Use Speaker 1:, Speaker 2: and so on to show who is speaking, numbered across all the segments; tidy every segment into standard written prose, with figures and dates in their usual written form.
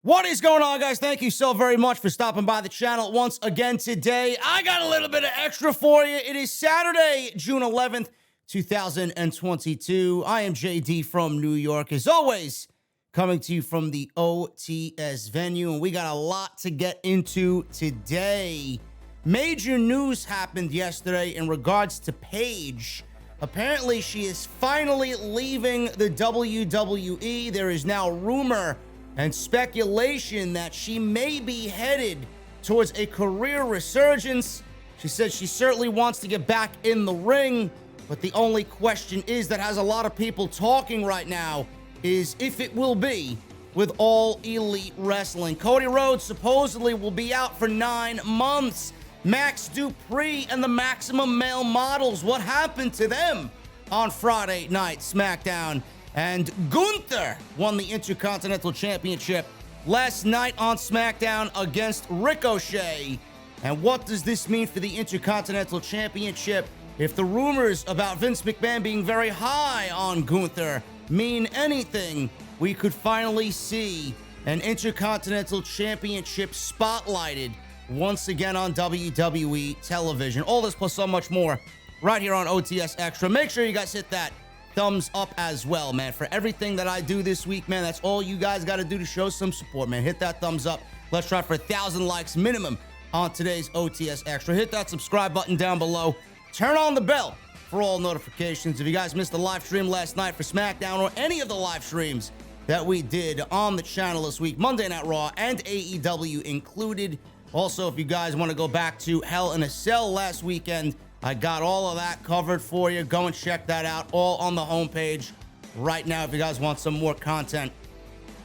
Speaker 1: What is going on, guys? Thank you so very much for stopping by the channel once again today. I got a little bit of extra for you. It is Saturday, June 11th, 2022. I am JD from New York, as always, coming to you from the OTS venue, and we got a lot to get into today. Major news happened yesterday in regards to Paige. Apparently, she is finally leaving the WWE. There is now rumor and speculation that she may be headed towards a career resurgence. She said she certainly wants to get back in the ring, but the only question is that has a lot of people talking right now is if it will be with All Elite Wrestling. Cody Rhodes supposedly will be out for 9 months. Max Dupree and the Maximum Male Models, what happened to them on Friday Night SmackDown? And Gunther won the Intercontinental Championship last night on SmackDown against Ricochet. And what does this mean for the Intercontinental Championship? If the rumors about Vince McMahon being very high on Gunther mean anything, we could finally see an Intercontinental Championship spotlighted once again on WWE television. All this plus so much more right here on OTS Extra. Make sure you guys hit that thumbs up as well, man. For everything that I do this week, man, that's all you guys got to do to show some support, man. Hit that thumbs up. Let's try for 1,000 likes minimum on today's OTS Extra. Hit that subscribe button down below. Turn on the bell for all notifications. If you guys missed the live stream last night for SmackDown or any of the live streams that we did on the channel this week, Monday Night Raw and AEW included. Also, if you guys want to go back to Hell in a Cell last weekend, I got all of that covered for you. Go and check that out, all on the homepage right now if you guys want some more content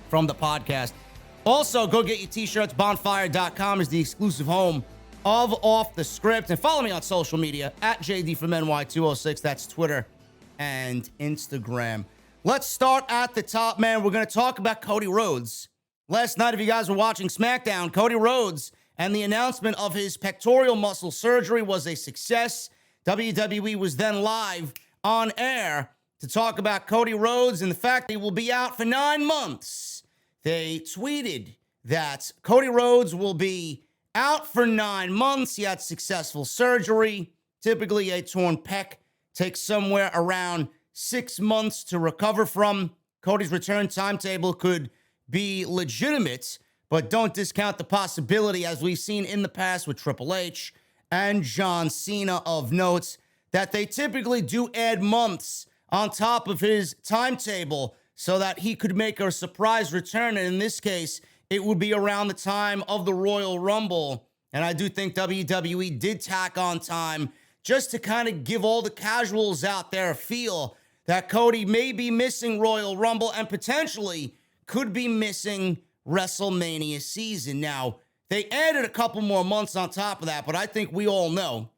Speaker 1: from the podcast. Also, go get your t-shirts. Bonfire.com is the exclusive home of Off the Script. And follow me on social media at JD from NY206. That's Twitter and Instagram. Let's start at the top, man. We're going to talk about Cody Rhodes. Last night, if you guys were watching SmackDown, Cody Rhodes and the announcement of his pectoral muscle surgery was a success. WWE was then live on air to talk about Cody Rhodes and the fact that he will be out for 9 months. They tweeted that Cody Rhodes will be out for 9 months. He had successful surgery. Typically, a torn pec takes somewhere around 6 months to recover from. Cody's return timetable could be legitimate, but don't discount the possibility, as we've seen in the past with Triple H and John Cena of notes, that they typically do add months on top of his timetable so that he could make a surprise return. And in this case, it would be around the time of the Royal Rumble. And I do think WWE did tack on time just to kind of give all the casuals out there a feel that Cody may be missing Royal Rumble and potentially could be missing WrestleMania season. Now, they added a couple more months on top of that, but I think we all know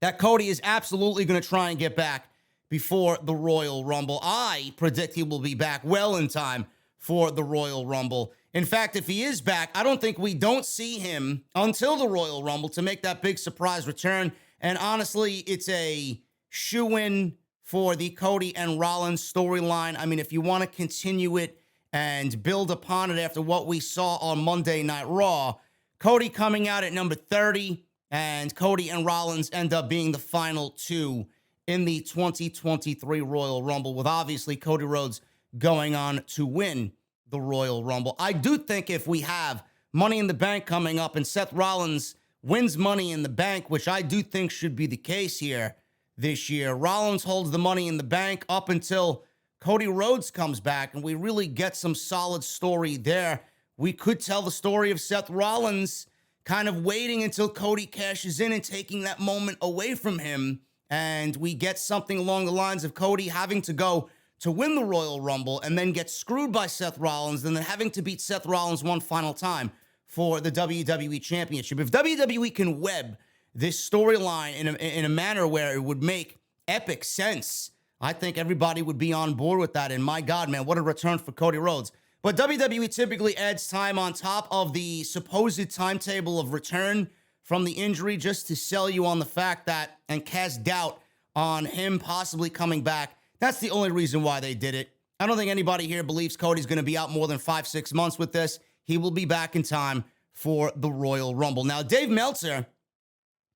Speaker 1: that Cody is absolutely going to try and get back before the Royal Rumble. I predict he will be back well in time for the Royal Rumble. In fact, if he is back, I don't think we don't see him until the Royal Rumble to make that big surprise return. And honestly, it's a shoo-in for the Cody and Rollins storyline. I mean, if you want to continue it and build upon it after what we saw on Monday Night Raw, Cody coming out at number 30, and Cody and Rollins end up being the final two in the 2023 Royal Rumble, with obviously Cody Rhodes going on to win the Royal Rumble. I do think if we have Money in the Bank coming up and Seth Rollins wins Money in the Bank, which I do think should be the case here this year, Rollins holds the Money in the Bank up until Cody Rhodes comes back, and we really get some solid story there. We could tell the story of Seth Rollins kind of waiting until Cody cashes in and taking that moment away from him, and we get something along the lines of Cody having to go to win the Royal Rumble and then get screwed by Seth Rollins and then having to beat Seth Rollins one final time for the WWE Championship. If WWE can web this storyline in a manner where it would make epic sense, I think everybody would be on board with that. And my God, man, what a return for Cody Rhodes. But WWE typically adds time on top of the supposed timetable of return from the injury just to sell you on the fact that and cast doubt on him possibly coming back. That's the only reason why they did it. I don't think anybody here believes Cody's going to be out more than 5-6 months with this. he will be back in time for the Royal Rumble. Now, Dave Meltzer,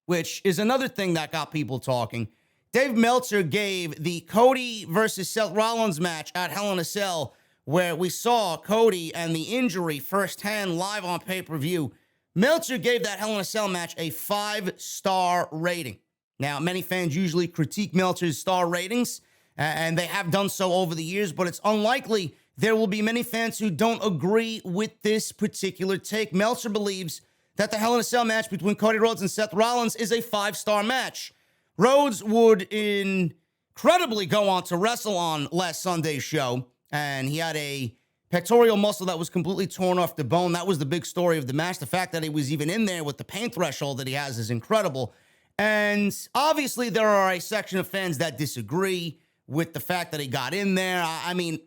Speaker 1: which is another thing that got people talking, Dave Meltzer gave the Cody versus Seth Rollins match at Hell in a Cell, where we saw Cody and the injury firsthand live on pay-per-view. Meltzer gave that Hell in a Cell match a 5-star rating. Now, many fans usually critique Meltzer's star ratings, and they have done so over the years, but it's unlikely there will be many fans who don't agree with this particular take. Meltzer believes that the Hell in a Cell match between Cody Rhodes and Seth Rollins is a 5-star match. Rhodes would incredibly go on to wrestle on last Sunday's show, and he had a pectoral muscle that was completely torn off the bone. That was the big story of the match. The fact that he was even in there with the pain threshold that he has is incredible. And obviously, there are a section of fans that disagree with the fact that he got in there. I mean,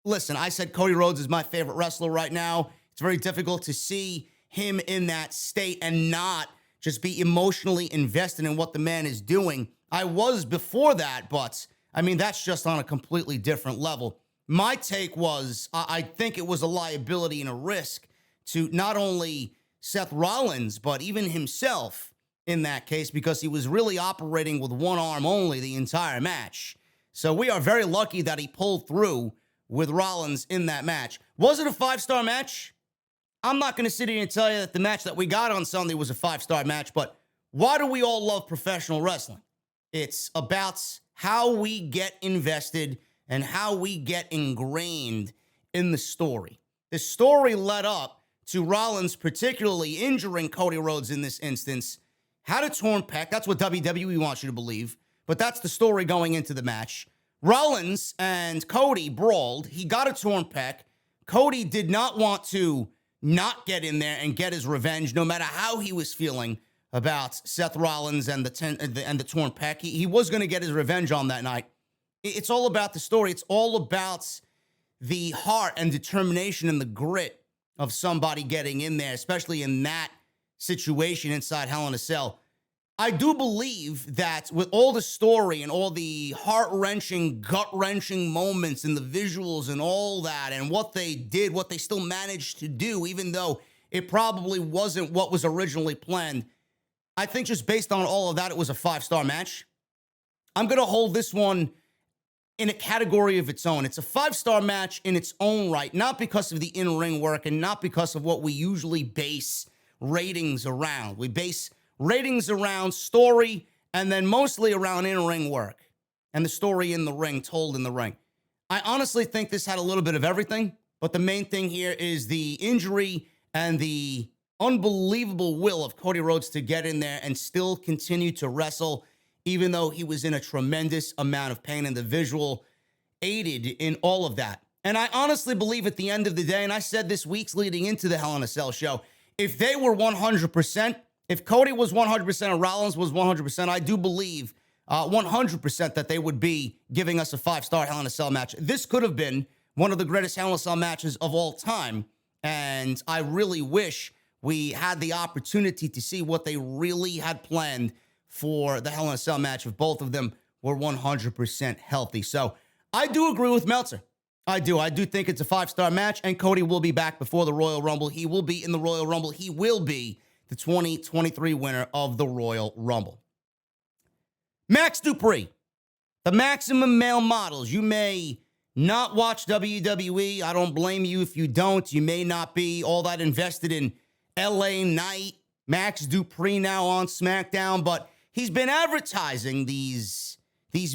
Speaker 1: listen, I said Cody Rhodes is my favorite wrestler right now. It's very difficult to see him in that state and not just be emotionally invested in what the man is doing. I was before that, but I mean, that's just on a completely different level. My take was, I think it was a liability and a risk to not only Seth Rollins, but even himself in that case, because he was really operating with one arm only the entire match. So we are very lucky that he pulled through with Rollins in that match. Was it a 5-star match? I'm not going to sit here and tell you that the match that we got on Sunday was a 5-star match, but why do we all love professional wrestling? It's about how we get invested and how we get ingrained in the story. The story led up to Rollins particularly injuring Cody Rhodes in this instance, had a torn pec. That's what WWE wants you to believe, but that's the story going into the match. Rollins and Cody brawled. He got a torn pec. Cody did not want to not get in there and get his revenge, no matter how he was feeling about Seth Rollins and the torn pec. He was going to get his revenge on that night. It's all about the story. It's all about the heart and determination and the grit of somebody getting in there, especially in that situation inside Hell in a Cell. I do believe that with all the story and all the heart-wrenching, gut-wrenching moments and the visuals and all that and what they did, what they still managed to do, even though it probably wasn't what was originally planned, I think just based on all of that, it was a 5-star match. I'm going to hold this one in a category of its own. It's a 5-star match in its own right, not because of the in-ring work and not because of what we usually base ratings around. We base ratings around story and then mostly around in-ring work and the story in the ring, told in the ring. I honestly think this had a little bit of everything, but the main thing here is the injury and the unbelievable will of Cody Rhodes to get in there and still continue to wrestle, even though he was in a tremendous amount of pain, and the visual aided in all of that. And I honestly believe at the end of the day, and I said this weeks leading into the Hell in a Cell show, if they were 100%, if Cody was 100% and Rollins was 100%, I do believe 100% that they would be giving us a 5-star Hell in a Cell match. This could have been one of the greatest Hell in a Cell matches of all time, and I really wish we had the opportunity to see what they really had planned for the Hell in a Cell match if both of them were 100% healthy. So I do agree with Meltzer. I do think it's a 5-star match, and Cody will be back before the Royal Rumble. He will be in the Royal Rumble. He will be the 2023 winner of the Royal Rumble. Max Dupree, the Maximum Male Models. You may not watch WWE. I don't blame you if you don't. You may not be all that invested in LA Knight, Max Dupree now on SmackDown, but he's been advertising these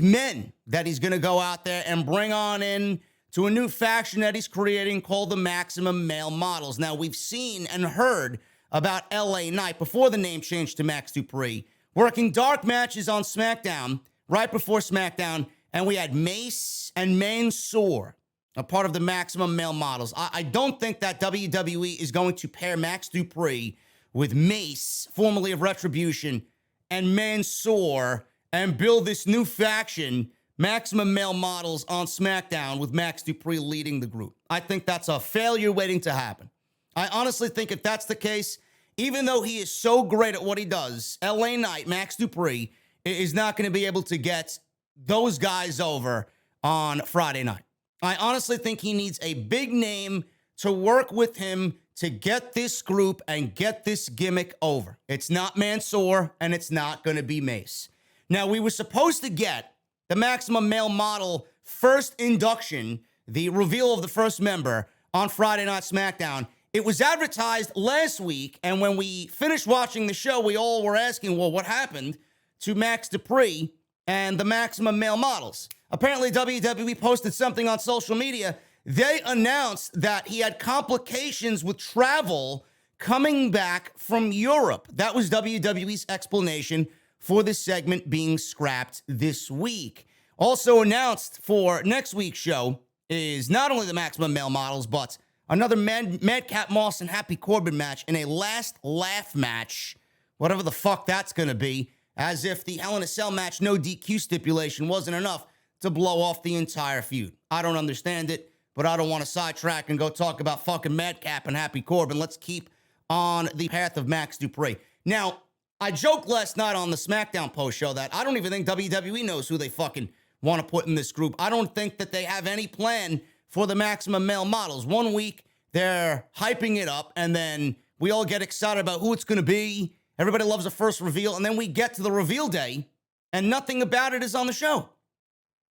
Speaker 1: men that he's going to go out there and bring on in to a new faction that he's creating called the Maximum Male Models. Now, we've seen and heard about LA Knight before the name changed to Max Dupree, working dark matches on SmackDown right before SmackDown, and we had Mace and Mansoor, a part of the Maximum Male Models. I don't think that WWE is going to pair Max Dupree with Mace, formerly of Retribution, and Mansoor, and build this new faction, Maximum Male Models, on SmackDown with Max Dupree leading the group. I think that's a failure waiting to happen. I honestly think if that's the case, even though he is so great at what he does, LA Knight, Max Dupree, is not going to be able to get those guys over on Friday night. I honestly think he needs a big name to work with him to get this group and get this gimmick over. It's not Mansoor, and it's not going to be Mace. Now, we were supposed to get the Maximum Male Model first induction, the reveal of the first member, on Friday Night SmackDown. It was advertised last week, and when we finished watching the show, we all were asking, well, what happened to Max Dupree and the Maximum Male Models? Apparently, WWE posted something on social media. They announced that he had complications with travel coming back from Europe. That was WWE's explanation for this segment being scrapped this week. Also announced for next week's show is not only the Maximum Male Models, but another Madcap Moss and Happy Corbin match in a last laugh match, whatever the fuck that's going to be, as if the Hell in a Cell match no DQ stipulation wasn't enough to blow off the entire feud. I don't understand it, but I don't want to sidetrack and go talk about fucking Madcap and Happy Corbin. Let's keep on the path of Max Dupree. Now, I joked last night on the SmackDown post show that I don't even think WWE knows who they fucking want to put in this group. I don't think that they have any plan for the Maximum Male Models. One week, they're hyping it up, and then we all get excited about who it's going to be. Everybody loves the first reveal, and then we get to the reveal day, and nothing about it is on the show.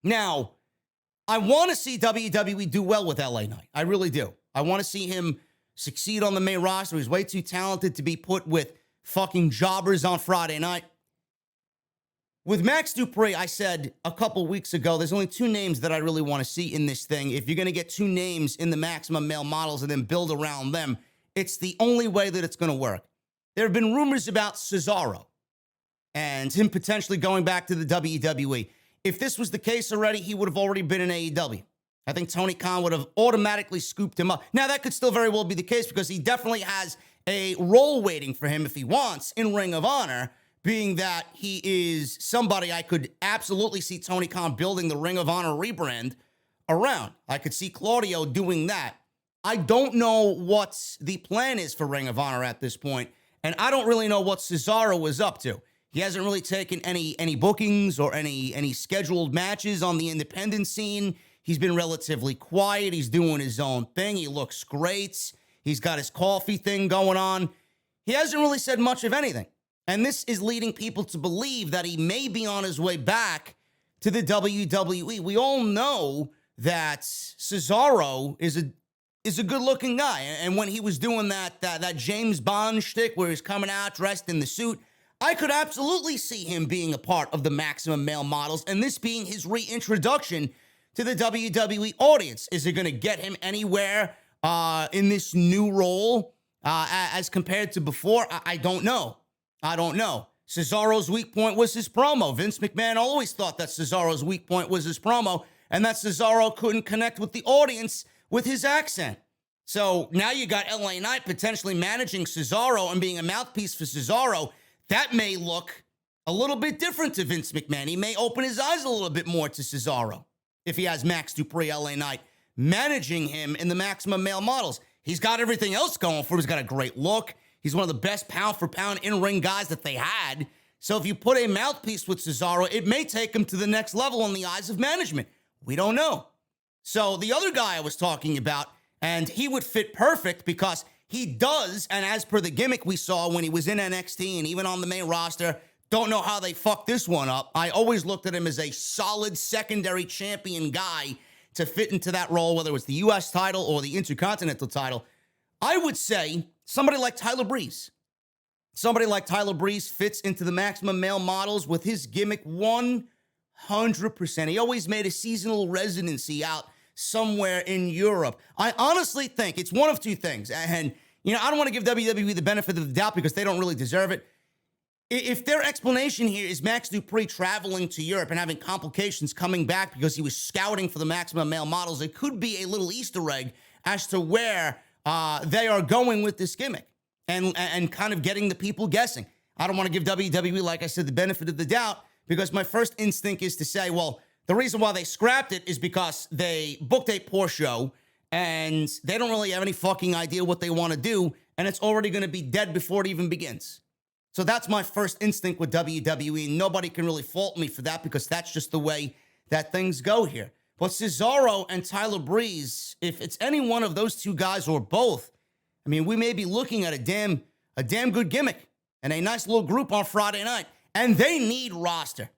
Speaker 1: Now, I want to see WWE do well with LA Knight. I really do. I want to see him succeed on the main roster. He's way too talented to be put with fucking jobbers on Friday night. With Max Dupree, I said a couple weeks ago, there's only two names that I really want to see in this thing. If you're going to get two names in the Maximum Male Models and then build around them, it's the only way that it's going to work. There have been rumors about Cesaro and him potentially going back to the WWE. If this was the case already, he would have already been in AEW. I think Tony Khan would have automatically scooped him up. Now, that could still very well be the case because he definitely has a role waiting for him if he wants in Ring of Honor, being that he is somebody I could absolutely see Tony Khan building the Ring of Honor rebrand around. I could see Claudio doing that. I don't know what the plan is for Ring of Honor at this point, and I don't really know what Cesaro was up to. He hasn't really taken any bookings or any scheduled matches on the independent scene. He's been relatively quiet. He's doing his own thing. He looks great. He's got his coffee thing going on. He hasn't really said much of anything. And this is leading people to believe that he may be on his way back to the WWE. We all know that Cesaro is a good-looking guy. And when he was doing that James Bond shtick where he's coming out dressed in the suit, I could absolutely see him being a part of the Maximum Male Models and this being his reintroduction to the WWE audience. Is it going to get him anywhere in this new role as compared to before? I don't know. Cesaro's weak point was his promo. Vince McMahon always thought that Cesaro's weak point was his promo and that Cesaro couldn't connect with the audience with his accent. So now you got LA Knight potentially managing Cesaro and being a mouthpiece for Cesaro. That may look a little bit different to Vince McMahon. He may open his eyes a little bit more to Cesaro if he has Max Dupree, LA Knight, managing him in the Maximum Male Models. He's got everything else going for him. He's got a great look. He's one of the best pound-for-pound in-ring guys that they had. So if you put a mouthpiece with Cesaro, it may take him to the next level in the eyes of management. We don't know. So the other guy I was talking about, and he would fit perfect because he does, and as per the gimmick we saw when he was in NXT and even on the main roster, don't know how they fucked this one up. I always looked at him as a solid secondary champion guy to fit into that role, whether it was the U.S. title or the Intercontinental title. I would say somebody like Tyler Breeze. Somebody like Tyler Breeze fits into the Maximum Male Models with his gimmick 100%. He always made a seasonal residency out somewhere in Europe. I honestly think it's one of two things. And, I don't want to give WWE the benefit of the doubt because they don't really deserve it. If their explanation here is Max Dupree traveling to Europe and having complications coming back because he was scouting for the Maximum Male Models, it could be a little Easter egg as to where they are going with this gimmick and kind of getting the people guessing. I don't want to give WWE, like I said, the benefit of the doubt because my first instinct is to say, well, the reason why they scrapped it is because they booked a poor show and they don't really have any fucking idea what they want to do, and it's already going to be dead before it even begins. So that's my first instinct with WWE. Nobody can really fault me for that because that's just the way that things go here. But Cesaro and Tyler Breeze, if it's any one of those two guys or both, I mean, we may be looking at a damn good gimmick and a nice little group on Friday night. And they need roster.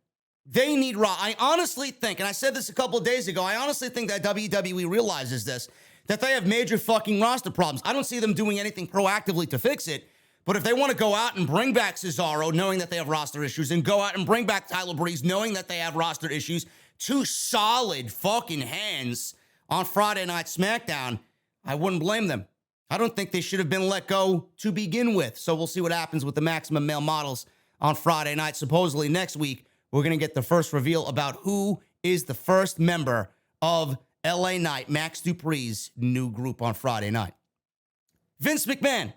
Speaker 1: I honestly think, and I said this a couple of days ago, I honestly think that WWE realizes this, that they have major fucking roster problems. I don't see them doing anything proactively to fix it. But if they want to go out and bring back Cesaro, knowing that they have roster issues, and go out and bring back Tyler Breeze, knowing that they have roster issues, two solid fucking hands on Friday Night SmackDown, I wouldn't blame them. I don't think they should have been let go to begin with. So we'll see what happens with the Maximum Male Models on Friday night. Supposedly next week, we're going to get the first reveal about who is the first member of LA Knight, Max Dupree's new group on Friday night. Vince McMahon.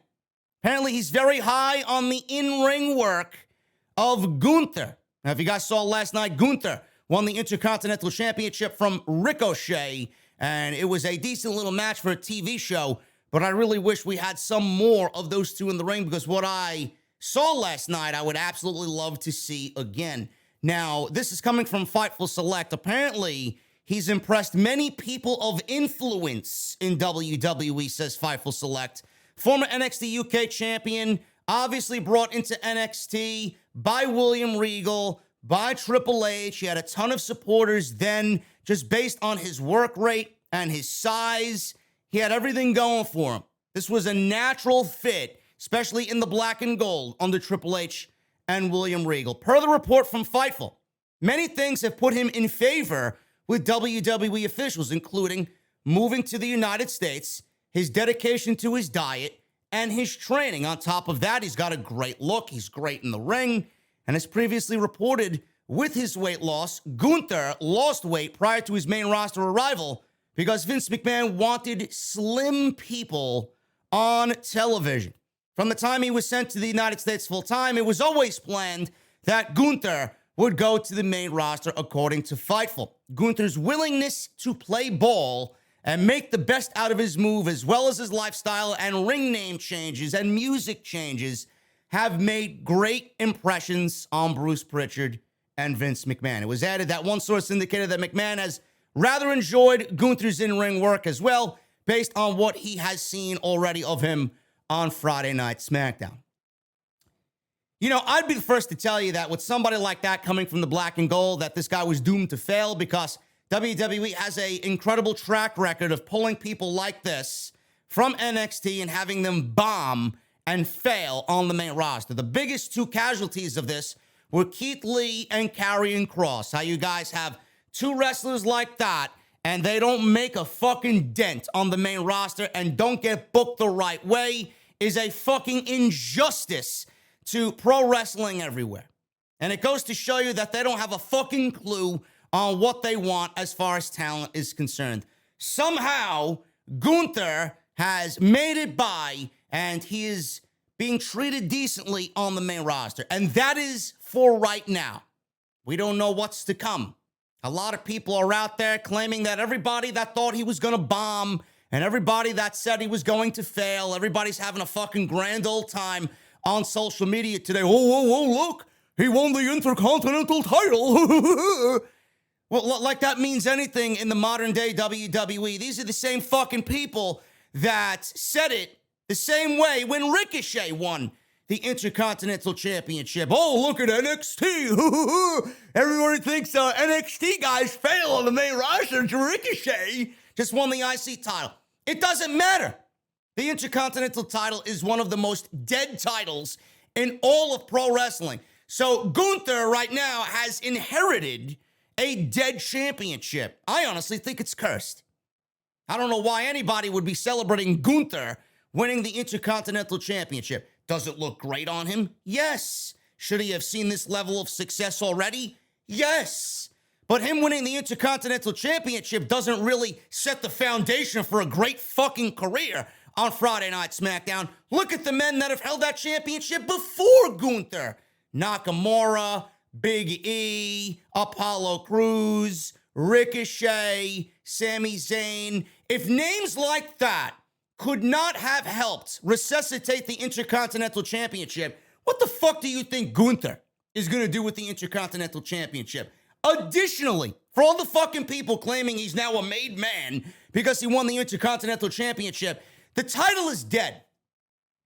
Speaker 1: Apparently, he's very high on the in-ring work of Gunther. Now, if you guys saw last night, Gunther won the Intercontinental Championship from Ricochet, and it was a decent little match for a TV show, but I really wish we had some more of those two in the ring, because what I saw last night, I would absolutely love to see again. Now, this is coming from Fightful Select. Apparently, he's impressed many people of influence in WWE, says Fightful Select. Former NXT UK champion, obviously brought into NXT by William Regal, by Triple H. He had a ton of supporters then, just based on his work rate and his size. He had everything going for him. This was a natural fit, especially in the black and gold under Triple H and William Regal. Per the report from Fightful, many things have put him in favor with WWE officials, including moving to the United States, his dedication to his diet, and his training. On top of that, he's got a great look. He's great in the ring. And as previously reported, with his weight loss, Gunther lost weight prior to his main roster arrival because Vince McMahon wanted slim people on television. From the time he was sent to the United States full-time, it was always planned that Gunther would go to the main roster, according to Fightful. Gunther's willingness to play ball and make the best out of his move, as well as his lifestyle and ring name changes and music changes, have made great impressions on Bruce Pritchard and Vince McMahon. It was added that one source indicated that McMahon has rather enjoyed Gunther's in-ring work as well, based on what he has seen already of him on Friday Night SmackDown. You know, I'd be the first to tell you that with somebody like that coming from the black and gold, that this guy was doomed to fail, because WWE has an incredible track record of pulling people like this from NXT and having them bomb and fail on the main roster. The biggest two casualties of this were Keith Lee and Karrion Kross. How you guys have two wrestlers like that and they don't make a fucking dent on the main roster and don't get booked the right way is a fucking injustice to pro wrestling everywhere. And it goes to show you that they don't have a fucking clue on what they want as far as talent is concerned. Somehow, Gunther has made it by, and he is being treated decently on the main roster. And that is for right now. We don't know what's to come. A lot of people are out there claiming that everybody that thought he was going to bomb and everybody that said he was going to fail, everybody's having a fucking grand old time on social media today. Oh, look, he won the Intercontinental title. Well, like that means anything in the modern day WWE. These are the same fucking people that said it the same way when Ricochet won the Intercontinental Championship. Oh, look at NXT. Everybody thinks NXT guys fail on the main roster. Ricochet just won the IC title. It doesn't matter. The Intercontinental title is one of the most dead titles in all of pro wrestling. So Gunther right now has inherited a dead championship. I honestly think it's cursed. I don't know why anybody would be celebrating Gunther winning the Intercontinental Championship. Does it look great on him? Yes. Should he have seen this level of success already? Yes. But him winning the Intercontinental Championship doesn't really set the foundation for a great fucking career on Friday Night SmackDown. Look at the men that have held that championship before Gunther. Nakamura, Big E, Apollo Crews, Ricochet, Sami Zayn. If names like that could not have helped resuscitate the Intercontinental Championship, what the fuck do you think Gunther is going to do with the Intercontinental Championship? Additionally, For all the fucking people claiming he's now a made man because he won the Intercontinental Championship, the title is dead.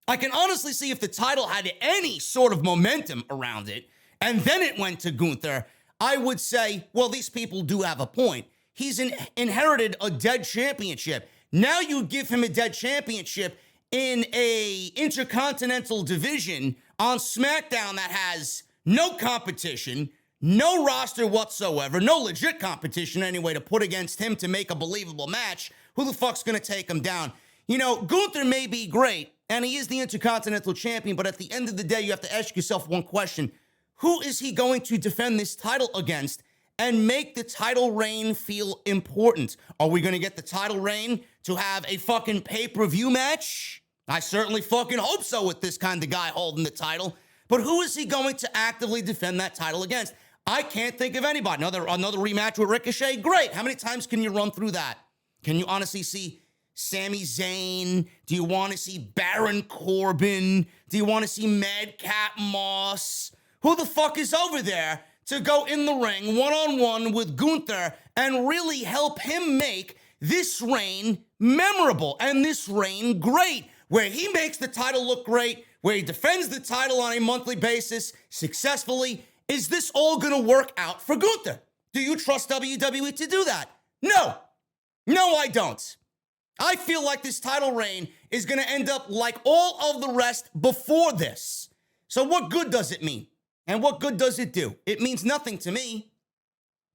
Speaker 1: I can honestly see if the title had any sort of momentum around it, and then it went to Gunther, I would say, well, these people do have a point. He's inherited a dead championship. Now you give him a dead championship in a intercontinental division on SmackDown that has no competition, no roster whatsoever, no legit competition anyway to put against him to make a believable match. Who the fuck's going to take him down? You know, Gunther may be great, and he is the Intercontinental Champion, but at the end of the day, you have to ask yourself one question. Who is he going to defend this title against and make the title reign feel important? Are we going to get the title reign to have a fucking pay-per-view match? I certainly fucking hope so with this kind of guy holding the title. But who is he going to actively defend that title against? I can't think of anybody. Another rematch with Ricochet? Great. How many times can you run through that? Can you honestly see Sami Zayn? Do you want to see Baron Corbin? Do you want to see Madcap Moss? Who the fuck is over there to go in the ring one-on-one with Gunther and really help him make this reign memorable and this reign great, where he makes the title look great, where he defends the title on a monthly basis successfully? Is this all going to work out for Gunther? Do you trust WWE to do that? No. No, I don't. I feel like this title reign is going to end up like all of the rest before this. So what good does it mean? And what good does it do? It means nothing to me.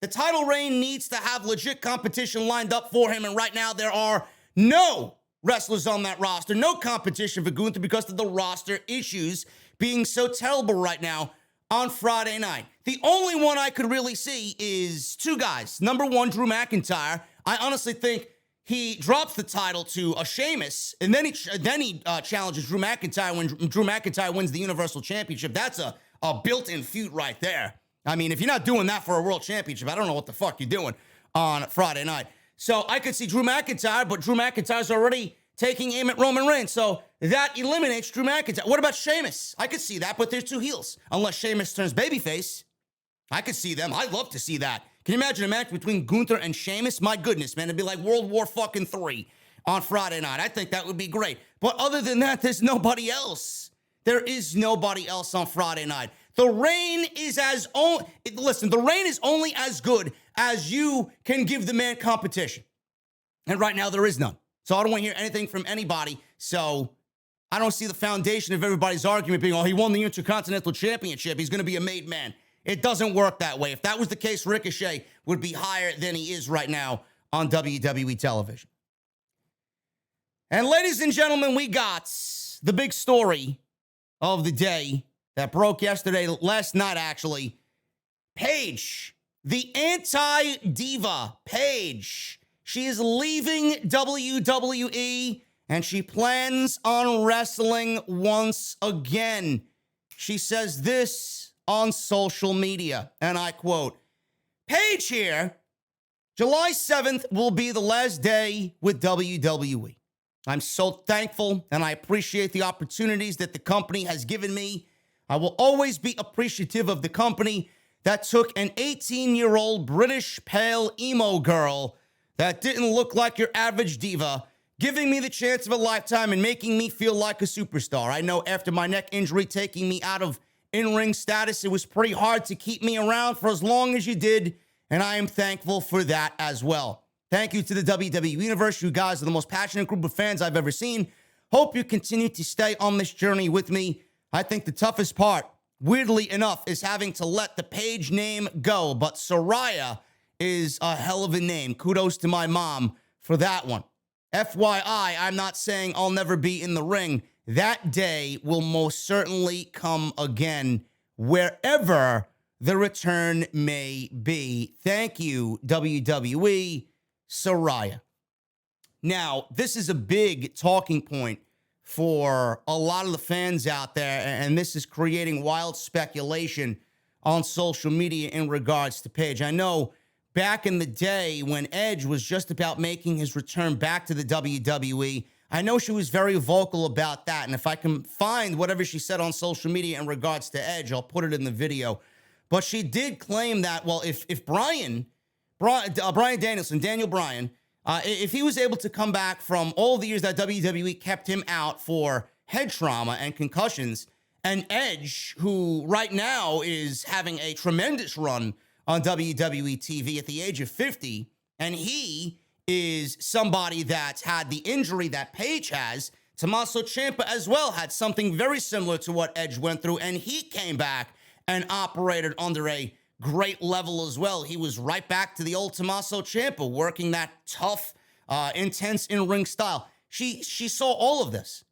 Speaker 1: The title reign needs to have legit competition lined up for him, and right now there are no wrestlers on that roster, no competition for Gunther because of the roster issues being so terrible right now on Friday night. The only one I could really see is two guys. Number one, Drew McIntyre. I honestly think he drops the title to a Sheamus, and then he challenges Drew McIntyre when Drew McIntyre wins the Universal Championship. That's a built-in feud right there. I mean, if you're not doing that for a world championship, I don't know what the fuck you're doing on Friday night. So I could see Drew McIntyre, but Drew McIntyre's already taking aim at Roman Reigns, so that eliminates Drew McIntyre. What about Sheamus? I could see that, but there's two heels. Unless Sheamus turns babyface, I could see them. I'd love to see that. Can you imagine a match between Gunther and Sheamus? My goodness, man, it'd be like World War fucking III on Friday night. I think that would be great. But other than that, there's nobody else. There is nobody else on Friday night. The reign is the reign is only as good as you can give the man competition. And right now there is none. So I don't want to hear anything from anybody. So I don't see the foundation of everybody's argument being, oh, he won the Intercontinental Championship, he's going to be a made man. It doesn't work that way. If that was the case, Ricochet would be higher than he is right now on WWE television. And ladies and gentlemen, we got the big story of the day that broke last night actually. Paige, the anti-diva Paige. She is leaving WWE and she plans on wrestling once again. She says this on social media, and I quote, Paige here, July 7th will be the last day with WWE. I'm so thankful and I appreciate the opportunities that the company has given me. I will always be appreciative of the company that took an 18-year-old British pale emo girl that didn't look like your average diva, giving me the chance of a lifetime and making me feel like a superstar. I know after my neck injury taking me out of in-ring status, it was pretty hard to keep me around for as long as you did, and I am thankful for that as well. Thank you to the WWE Universe. You guys are the most passionate group of fans I've ever seen. Hope you continue to stay on this journey with me. I think the toughest part, weirdly enough, is having to let the Paige name go. But Soraya is a hell of a name. Kudos to my mom for that one. FYI, I'm not saying I'll never be in the ring. That day will most certainly come again, wherever the return may be. Thank you, WWE, Soraya. Now, this is a big talking point for a lot of the fans out there, and this is creating wild speculation on social media in regards to Paige. I know back in the day when Edge was just about making his return back to the WWE, I know she was very vocal about that, and if I can find whatever she said on social media in regards to Edge, I'll put it in the video. But she did claim that, well, if Bryan Bryan Danielson, Daniel Bryan, if he was able to come back from all the years that WWE kept him out for head trauma and concussions, and Edge, who right now is having a tremendous run on WWE TV at the age of 50, and he is somebody that's had the injury that Paige has. Tommaso Ciampa as well had something very similar to what Edge went through, and he came back and operated under a great level as well. He was right back to the old Tommaso Ciampa, working that tough, intense in-ring style. She saw all of this.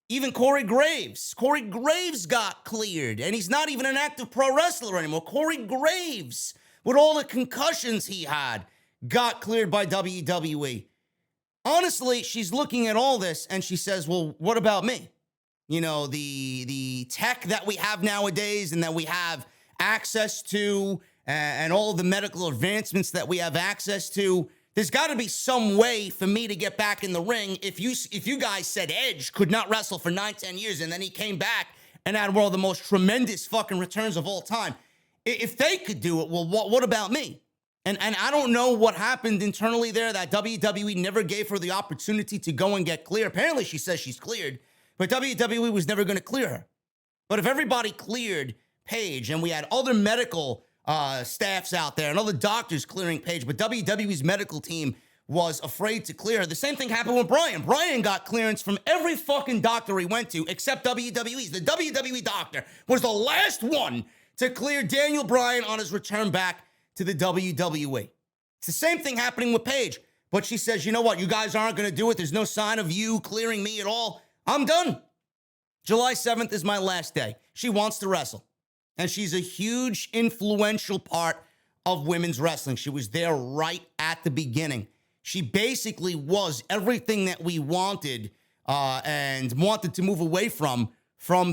Speaker 1: Even Corey Graves. Corey Graves got cleared, and he's not even an active pro wrestler anymore. Corey Graves, with all the concussions he had, got cleared by WWE. Honestly, she's looking at all this, and she says, well, what about me? You know, the tech that we have nowadays and that we have access to, and all the medical advancements that we have access to, there's got to be some way for me to get back in the ring. If you guys said Edge could not wrestle for 9-10 years and then he came back and had one of the most tremendous fucking returns of all time, if they could do it, well, what about me? And I don't know what happened internally there, that WWE never gave her the opportunity to go and get clear. Apparently she says she's cleared, but WWE was never going to clear her. But if everybody cleared Paige, and we had other medical staffs out there and other doctors clearing Paige, but WWE's medical team was afraid to clear her. The same thing happened with Bryan. Bryan got clearance from every fucking doctor he went to except WWE's. The WWE doctor was the last one to clear Daniel Bryan on his return back to the WWE. It's the same thing happening with Paige, but she says, you know what? You guys aren't going to do it. There's no sign of you clearing me at all. I'm done. July 7th is my last day. She wants to wrestle. And she's a huge, influential part of women's wrestling. She was there right at the beginning. She basically was everything that we wanted and wanted to move away from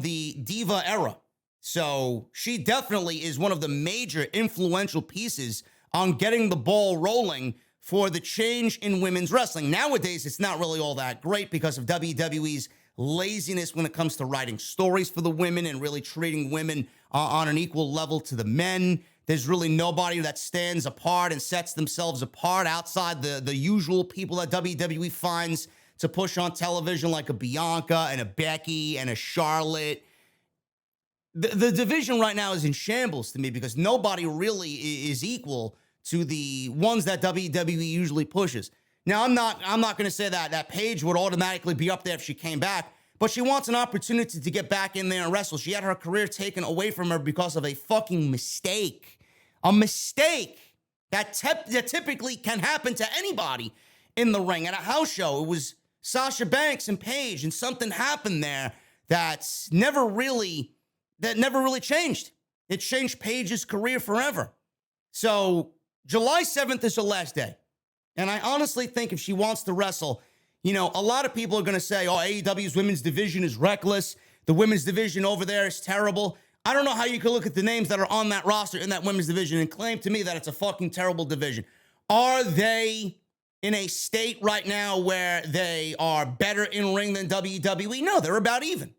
Speaker 1: the Diva era. So she definitely is one of the major influential pieces on getting the ball rolling for the change in women's wrestling. Nowadays, it's not really all that great because of WWE's laziness when it comes to writing stories for the women and really treating women on an equal level to the men. There's really nobody that stands apart and sets themselves apart outside the usual people that WWE finds to push on television, like a Bianca and a Becky and a Charlotte. The division right now is in shambles to me because nobody really is equal to the ones that WWE usually pushes. Now, I'm not going to say that Paige would automatically be up there if she came back, but she wants an opportunity to get back in there and wrestle. She had her career taken away from her because of a fucking mistake. A mistake that typically can happen to anybody in the ring. At a house show, it was Sasha Banks and Paige, and something happened there that never really changed. It changed Paige's career forever. So July 7th is her last day. And I honestly think if she wants to wrestle, you know, a lot of people are going to say, oh, AEW's women's division is reckless. The women's division over there is terrible. I don't know how you can look at the names that are on that roster in that women's division and claim to me that it's a fucking terrible division. Are they in a state right now where they are better in ring than WWE? No, they're about even.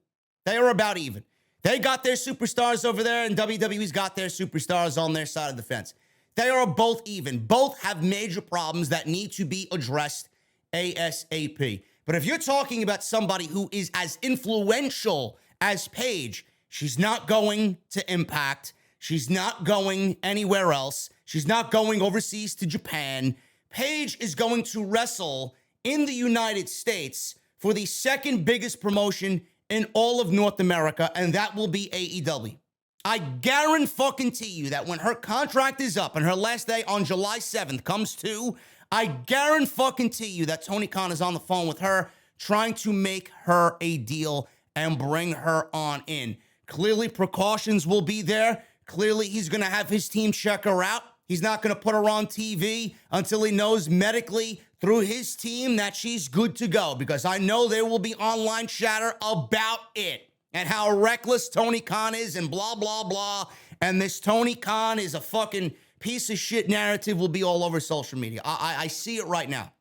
Speaker 1: They are about even. They got their superstars over there, and WWE's got their superstars on their side of the fence. They are both even. Both have major problems that need to be addressed ASAP. But if you're talking about somebody who is as influential as Paige, she's not going to Impact. She's not going anywhere else. She's not going overseas to Japan. Paige is going to wrestle in the United States for the second biggest promotion in all of North America, and that will be AEW. I guarantee you that when her contract is up and her last day on July 7th comes to, I guarantee you that Tony Khan is on the phone with her trying to make her a deal and bring her on in. Clearly, precautions will be there. Clearly, he's going to have his team check her out. He's not going to put her on TV until he knows medically through his team that she's good to go, because I know there will be online chatter about it and how reckless Tony Khan is and blah, blah, blah. And this Tony Khan is a fucking piece of shit narrative will be all over social media. I see it right now.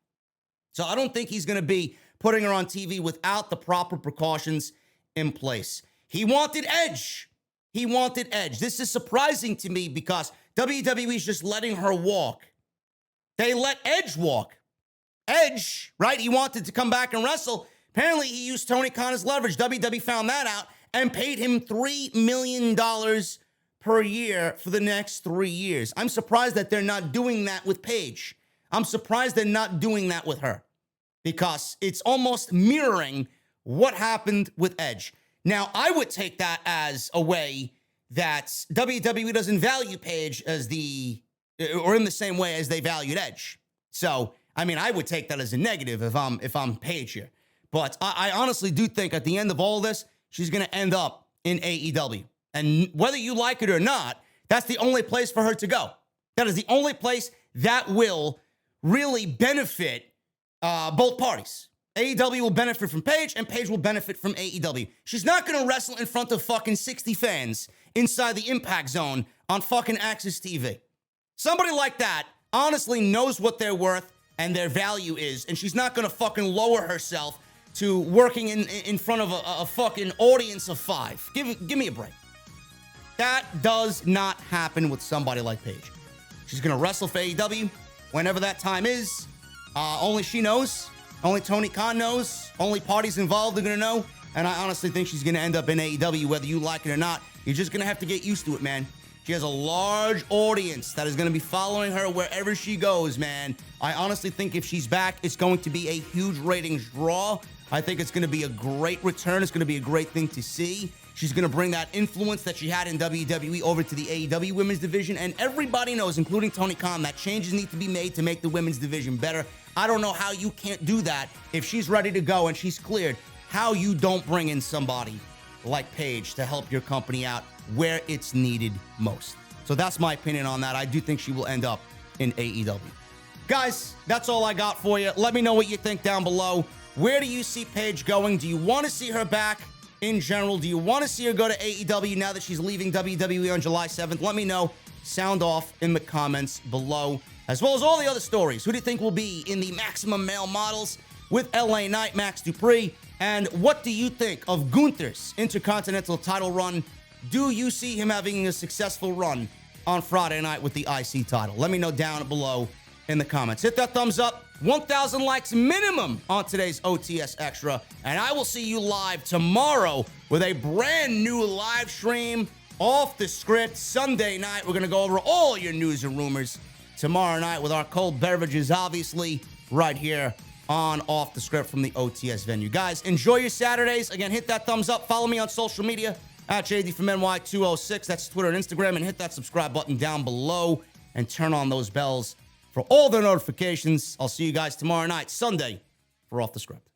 Speaker 1: So I don't think he's going to be putting her on TV without the proper precautions in place. He wanted Edge. He wanted Edge. This is surprising to me because WWE is just letting her walk They let Edge walk. Edge, right? He wanted to come back and wrestle. Apparently, he used Tony Khan as leverage. WWE found that out and paid him $3 million per year for the next 3 years. I'm surprised that they're not doing that with Paige. I'm surprised they're not doing that with her because it's almost mirroring what happened with Edge. Now, I would take that as a way that WWE doesn't value Paige as or in the same way as they valued Edge. So, I mean, I would take that as a negative if I'm Paige here. But I honestly do think at the end of all this, she's going to end up in AEW. And whether you like it or not, that's the only place for her to go. That is the only place that will really benefit both parties. AEW will benefit from Paige, and Paige will benefit from AEW. She's not going to wrestle in front of fucking 60 fans inside the Impact Zone on fucking Access TV. Somebody like that honestly knows what they're worth and their value is, and she's not going to fucking lower herself to working in front of a fucking audience of 5. Give me a break. That does not happen with somebody like Paige. She's going to wrestle for AEW whenever that time is. Only she knows. Only Tony Khan knows. Only parties involved are going to know. And I honestly think she's going to end up in AEW, whether you like it or not. You're just going to have to get used to it, man. She has a large audience that is going to be following her wherever she goes, man. I honestly think if she's back, it's going to be a huge ratings draw. I think it's going to be a great return. It's going to be a great thing to see. She's going to bring that influence that she had in WWE over to the AEW women's division. And everybody knows, including Tony Khan, that changes need to be made to make the women's division better. I don't know how you can't do that if she's ready to go and she's cleared, how you don't bring in somebody like Paige to help your company out where it's needed most. So that's my opinion on that. I do think she will end up in AEW. Guys, that's all I got for you. Let me know what you think down below. Where do you see Paige going? Do you want to see her back in general? Do you want to see her go to AEW now that she's leaving WWE on July 7th? Let me know. Sound off in the comments below, as well as all the other stories. Who do you think will be in the Maximum Male Models with LA Knight, Max Dupree? And what do you think of Gunther's Intercontinental title run? Do you see him having a successful run on Friday night with the IC title? Let me know down below in the comments. Hit that thumbs up. 1,000 likes minimum on today's OTS Extra. And I will see you live tomorrow with a brand new live stream off the script. Sunday night, we're going to go over all your news and rumors. Tomorrow night with our cold beverages, obviously, right here on Off the Script from the OTS venue. Guys, enjoy your Saturdays. Again, hit that thumbs up. Follow me on social media at JD from NY206. That's Twitter and Instagram. And hit that subscribe button down below and turn on those bells for all the notifications. I'll see you guys tomorrow night, Sunday, for Off the Script.